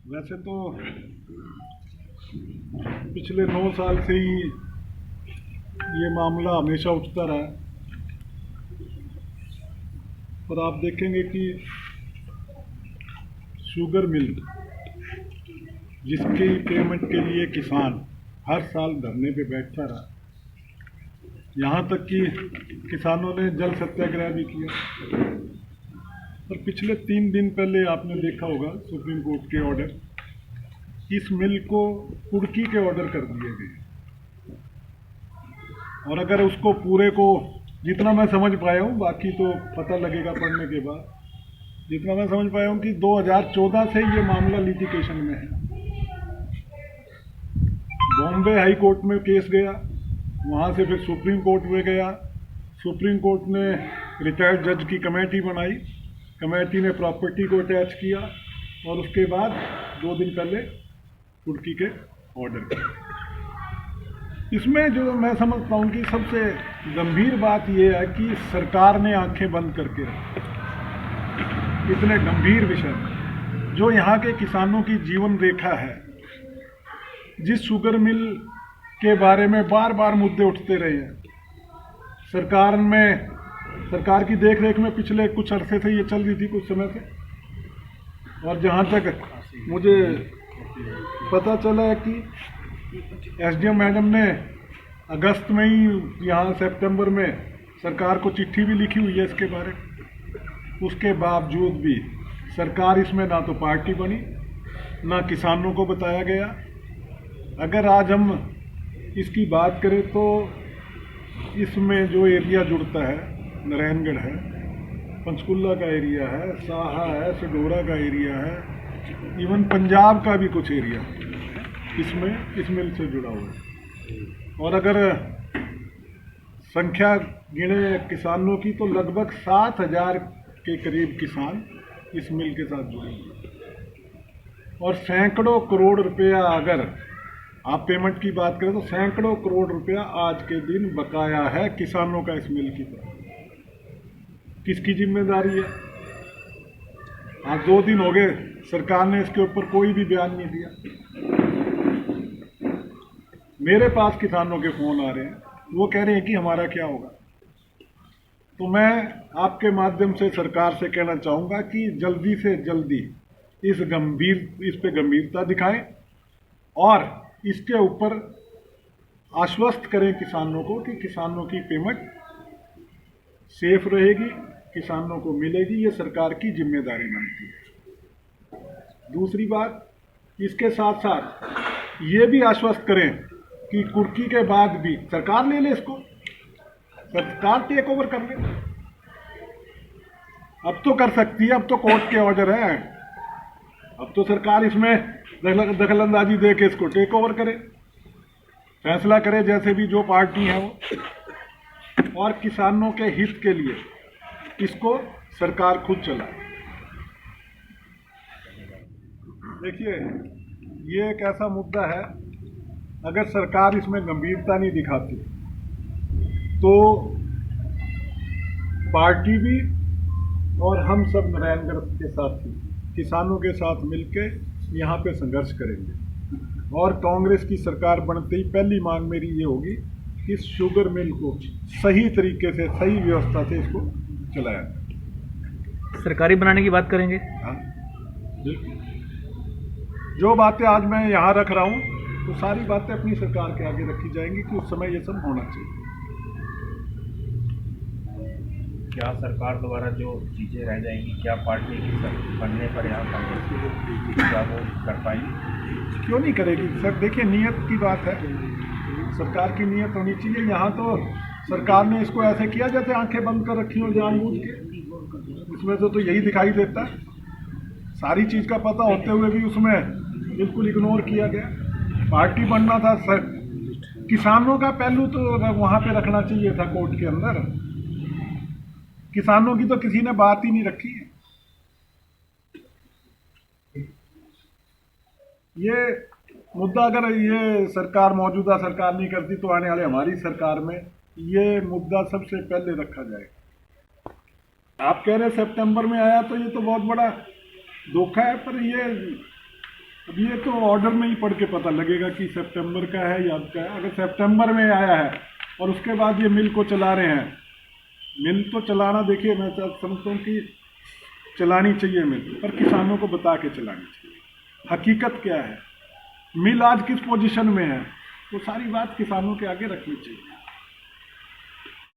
वैसे तो पिछले 9 साल से ही ये मामला हमेशा उठता रहा है, पर आप देखेंगे कि शुगर मिल जिसकी पेमेंट के लिए किसान हर साल धरने पे बैठता रहा, यहाँ तक कि किसानों ने जल सत्याग्रह भी किया। पर पिछले 3 दिन पहले आपने देखा होगा सुप्रीम कोर्ट के ऑर्डर, इस मिल को कुर्की के ऑर्डर कर दिए गए। और अगर उसको पूरे को, जितना मैं समझ पाया हूँ, बाकी तो पता लगेगा पढ़ने के बाद, जितना मैं समझ पाया हूँ कि 2014 से ये मामला लिटिगेशन में है। बॉम्बे हाई कोर्ट में केस गया, वहाँ से फिर सुप्रीम कोर्ट में गया। सुप्रीम कोर्ट ने रिटायर्ड जज की कमेटी बनाई, कमेटी ने प्रॉपर्टी को अटैच किया और उसके बाद 2 दिन पहले कुर्की के ऑर्डर किए। इसमें जो मैं समझता हूँ कि सबसे गंभीर बात यह है कि सरकार ने आंखें बंद करके रखी इतने गंभीर विषय में, जो यहाँ के किसानों की जीवन रेखा है। जिस शुगर मिल के बारे में बार बार मुद्दे उठते रहे हैं, सरकार की देखरेख में पिछले कुछ अरसे से ये चल रही थी, कुछ समय से। और जहाँ तक मुझे पता चला है कि एसडीएम मैडम ने अगस्त में ही, यहाँ सितंबर में सरकार को चिट्ठी भी लिखी हुई है इसके बारे में। उसके बावजूद भी सरकार इसमें ना तो पार्टी बनी, ना किसानों को बताया गया। अगर आज हम इसकी बात करें तो इसमें जो एरिया जुड़ता है, नारायणगढ़ है, पंचकुला का एरिया है, साहा है, सडोरा का एरिया है, इवन पंजाब का भी कुछ एरिया इसमें इस मिल से जुड़ा हुआ है। और अगर संख्या गिने किसानों की तो लगभग 7,000 के करीब किसान इस मिल के साथ जुड़े हुए हैं। और सैकड़ों करोड़ रुपया, अगर आप पेमेंट की बात करें तो सैकड़ों करोड़ रुपया आज के दिन बकाया है किसानों का इस मिल की तरफ। किसकी जिम्मेदारी है? आज 2 दिन हो गए, सरकार ने इसके ऊपर कोई भी बयान नहीं दिया। मेरे पास किसानों के फोन आ रहे हैं, वो कह रहे हैं कि हमारा क्या होगा। तो मैं आपके माध्यम से सरकार से कहना चाहूँगा कि जल्दी से जल्दी इस पे गंभीरता दिखाएं और इसके ऊपर आश्वस्त करें किसानों को कि किसानों की पेमेंट सेफ रहेगी, किसानों को मिलेगी। ये सरकार की जिम्मेदारी बनती है। दूसरी बात, इसके साथ साथ ये भी आश्वस्त करें कि कुर्की के बाद भी सरकार ले ले इसको, सरकार टेक ओवर कर ले। अब तो कर सकती है, अब तो कोर्ट के ऑर्डर है, अब तो सरकार इसमें दखलंदाजी दे के इसको टेक ओवर करे, फैसला करे, जैसे भी जो पार्टी है वो, और किसानों के हित के लिए इसको सरकार खुद चलाए। देखिए, ये एक ऐसा मुद्दा है, अगर सरकार इसमें गंभीरता नहीं दिखाती तो पार्टी भी और हम सब नारायणगढ़ के साथी किसानों के साथ मिलकर यहाँ पे संघर्ष करेंगे। और कांग्रेस की सरकार बनते ही पहली मांग मेरी ये होगी कि इस शुगर मिल को सही तरीके से, सही व्यवस्था से इसको चलाया जाए। सरकारी बनाने की बात करेंगे? हाँ, जो बातें आज मैं यहाँ रख रहा हूँ तो सारी बातें अपनी सरकार के आगे रखी जाएंगी कि उस समय ये सब होना चाहिए। क्या सरकार द्वारा जो चीज़ें रह जाएंगी, क्या पार्टी की बनने पर यहाँ कांग्रेस क्या वो कर पाएगी? क्यों नहीं करेगी सर? देखिए, नियत की बात है, सरकार की नियत होनी चाहिए। यहाँ तो सरकार ने इसको ऐसे किया जैसे आंखें बंद कर रखी हो जानबूझ के। इसमें तो यही दिखाई देता है, सारी चीज़ का पता होते हुए भी उसमें बिल्कुल इग्नोर किया गया। पार्टी बनना था सर, किसानों का पहलू तो वहाँ पे रखना चाहिए था कोर्ट के अंदर। किसानों की तो किसी ने बात ही नहीं रखी है। ये मुद्दा अगर ये सरकार, मौजूदा सरकार नहीं करती तो आने वाले हमारी सरकार में ये मुद्दा सबसे पहले रखा जाएगा। आप कह रहे सितंबर में आया, तो ये तो बहुत बड़ा धोखा है, पर अब ये तो ऑर्डर में ही पढ़ के पता लगेगा कि सितंबर का है या का है। अगर सितंबर में आया है और उसके बाद ये मिल को चला रहे हैं, मिल तो चलाना, देखिए मैं समझता हूँ कि चलानी चाहिए मिल, पर किसानों को बता के चलानी चाहिए हकीकत क्या है, मिल आज किस पोजीशन में है, वो सारी बात किसानों के आगे रखनी चाहिए।